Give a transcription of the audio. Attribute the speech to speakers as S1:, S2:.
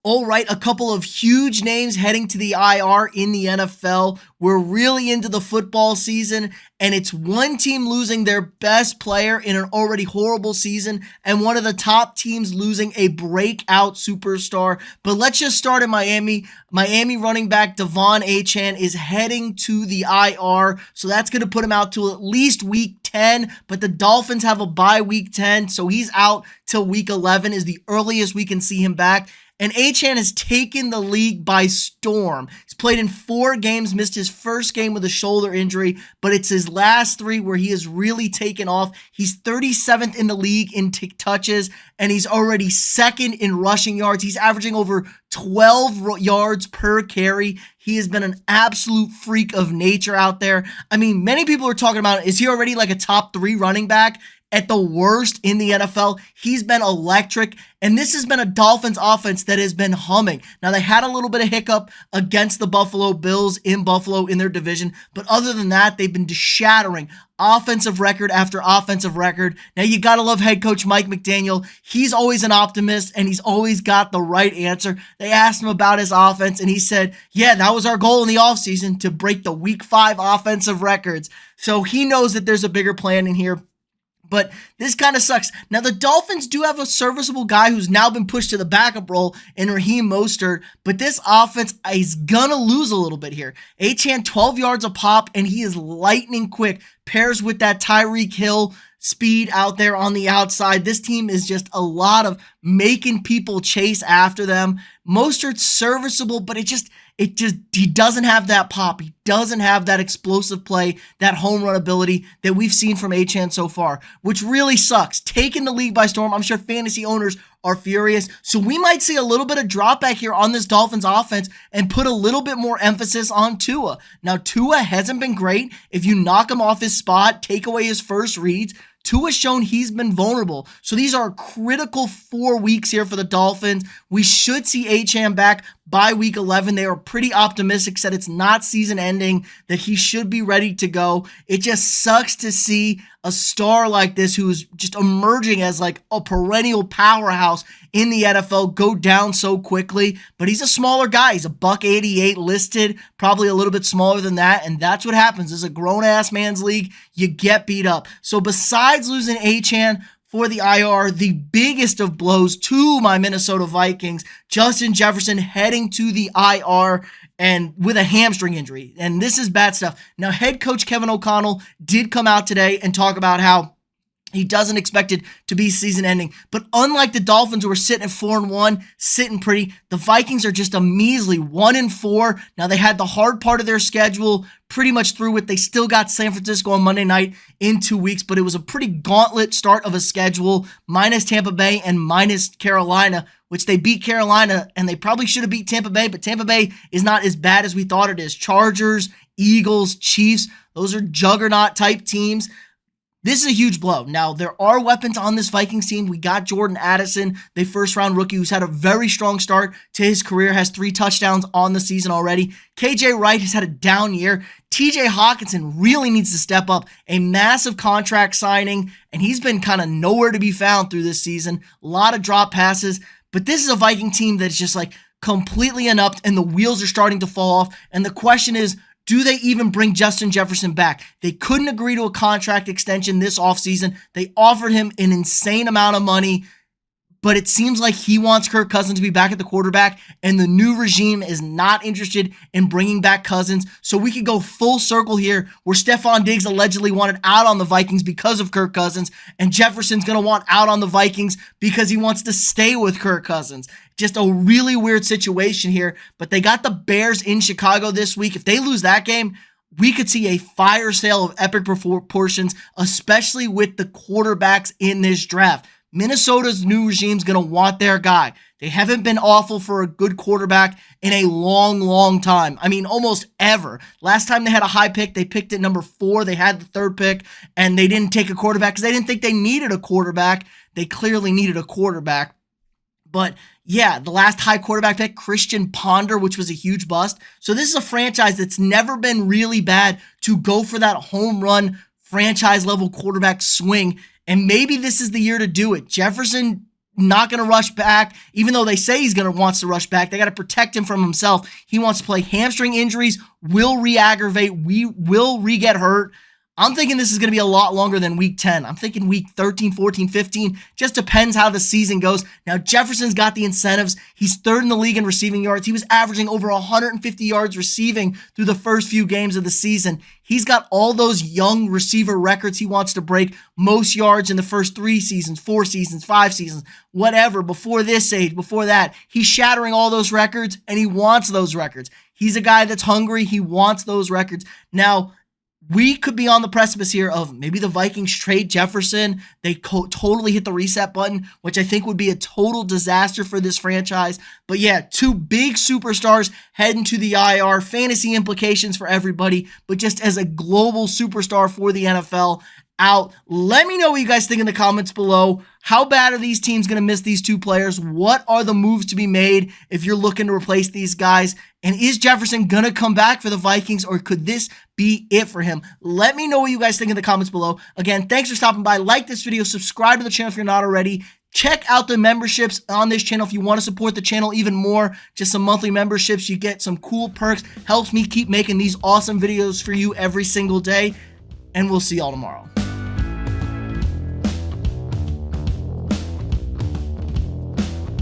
S1: All right, a couple of huge names heading to the IR in the NFL. We're really into the football season, and it's one team losing their best player in an already horrible season, and one of the top teams losing a breakout superstar. But let's just start in Miami. Miami running back Devon Achane is heading to the IR, so that's going to put him out to at least week 10, but the Dolphins have a bye week 10, so he's out till week 11 is the earliest we can see him back. And Achane has taken the league by storm. He's played in 4 games, missed his first game with a shoulder injury, but it's his last 3 where he has really taken off. He's 37th in the league in touches, and he's already 2nd in rushing yards. He's averaging over 12 yards per carry. He has been an absolute freak of nature out there. I mean, many people are talking about, is he already like a top 3 running back? At the worst in the NFL, he's been electric, and this has been a Dolphins offense that has been humming. Now, they had a little bit of hiccup against the Buffalo Bills in Buffalo in their division, but other than that, they've been shattering offensive record after offensive record. Now, you gotta love head coach Mike McDaniel. He's always an optimist, and he's always got the right answer. They asked him about his offense, and he said, yeah, that was our goal in the offseason, to break the Week 5 offensive records. So he knows that there's a bigger plan in here. But this kind of sucks. Now, the Dolphins do have a serviceable guy who's now been pushed to the backup role in Raheem Mostert, but this offense is going to lose a little bit here. Achane, 12 yards a pop, and he is lightning quick. Pairs with that Tyreek Hill speed out there on the outside. This team is just a lot of making people chase after them. Mostert's serviceable, but he doesn't have that pop. He doesn't have that explosive play, that home run ability that we've seen from Achane so far, which really sucks. Taking the league by storm. I'm sure fantasy owners are furious. So we might see a little bit of drop back here on this Dolphins offense and put a little bit more emphasis on Tua. Now, Tua hasn't been great. If you knock him off his spot, take away his first reads, Tua's shown he's been vulnerable. So these are critical 4 weeks here for the Dolphins. We should see Achane back by week 11. They are pretty optimistic, said it's not season ending, that he should be ready to go. It just sucks to see a star like this who's just emerging as like a perennial powerhouse in the NFL go down so quickly. But he's a smaller guy. He's a $188 listed, probably a little bit smaller than that. And that's what happens. This is a grown-ass man's league. You get beat up. So besides losing Achane for the IR, the biggest of blows to my Minnesota Vikings, Justin Jefferson heading to the IR and with a hamstring injury. And this is bad stuff. Now, head coach Kevin O'Connell did come out today and talk about how he doesn't expect it to be season ending. But unlike the Dolphins, who are sitting at 4-1, sitting pretty, the Vikings are just a measly 1-4. Now, they had the hard part of their schedule pretty much through with. They still got San Francisco on Monday night in 2 weeks, but it was a pretty gauntlet start of a schedule, minus Tampa Bay and minus Carolina, which they beat Carolina, and they probably should have beat Tampa Bay, but Tampa Bay is not as bad as we thought it is. Chargers, Eagles, Chiefs, those are juggernaut-type teams. This is a huge blow. Now, there are weapons on this Vikings team. We got Jordan Addison, the first-round rookie who's had a very strong start to his career, has 3 touchdowns on the season already. KJ Wright has had a down year. TJ Hawkinson really needs to step up, a massive contract signing, and he's been kind of nowhere to be found through this season. A lot of drop passes, but this is a Viking team that's just like completely inept, and the wheels are starting to fall off, and the question is, do they even bring Justin Jefferson back? They couldn't agree to a contract extension this offseason. They offered him an insane amount of money, but it seems like he wants Kirk Cousins to be back at the quarterback, and the new regime is not interested in bringing back Cousins. So we could go full circle here where Stephon Diggs allegedly wanted out on the Vikings because of Kirk Cousins, and Jefferson's going to want out on the Vikings because he wants to stay with Kirk Cousins. Just a really weird situation here, but they got the Bears in Chicago this week. If they lose that game, we could see a fire sale of epic proportions, especially with the quarterbacks in this draft. Minnesota's new regime is going to want their guy. They haven't been awful for a good quarterback in a long, long time. I mean, almost ever. Last time they had a high pick, they picked at number 4. They had the 3rd pick, and they didn't take a quarterback because they didn't think they needed a quarterback. They clearly needed a quarterback. But yeah, the last high quarterback pick, Christian Ponder, which was a huge bust. So this is a franchise that's never been really bad to go for that home run franchise level quarterback swing. And maybe this is the year to do it. Jefferson not going to rush back, even though they say wants to rush back. They got to protect him from himself. He wants to play. Hamstring injuries will re-aggravate. We will re-get hurt. I'm thinking this is going to be a lot longer than week 10. I'm thinking week 13, 14, 15. Just depends how the season goes. Now, Jefferson's got the incentives. He's third in the league in receiving yards. He was averaging over 150 yards receiving through the first few games of the season. He's got all those young receiver records he wants to break. Most yards in the first 3 seasons, 4 seasons, 5 seasons, whatever. Before this age, before that. He's shattering all those records, and he wants those records. He's a guy that's hungry. He wants those records. Now, we could be on the precipice here of maybe the Vikings trade Jefferson. They totally hit the reset button, which I think would be a total disaster for this franchise. But yeah, 2 big superstars heading to the IR. Fantasy implications for everybody, but just as a global superstar for the NFL out. Let me know what you guys think in the comments below. How bad are these teams going to miss these 2 players? What are the moves to be made if you're looking to replace these guys? And is Jefferson going to come back for the Vikings, or could this be it for him? Let me know what you guys think in the comments below. Again, thanks for stopping by. Like this video. Subscribe to the channel if you're not already. Check out the memberships on this channel if you want to support the channel even more. Just some monthly memberships. You get some cool perks. Helps me keep making these awesome videos for you every single day. And we'll see y'all tomorrow.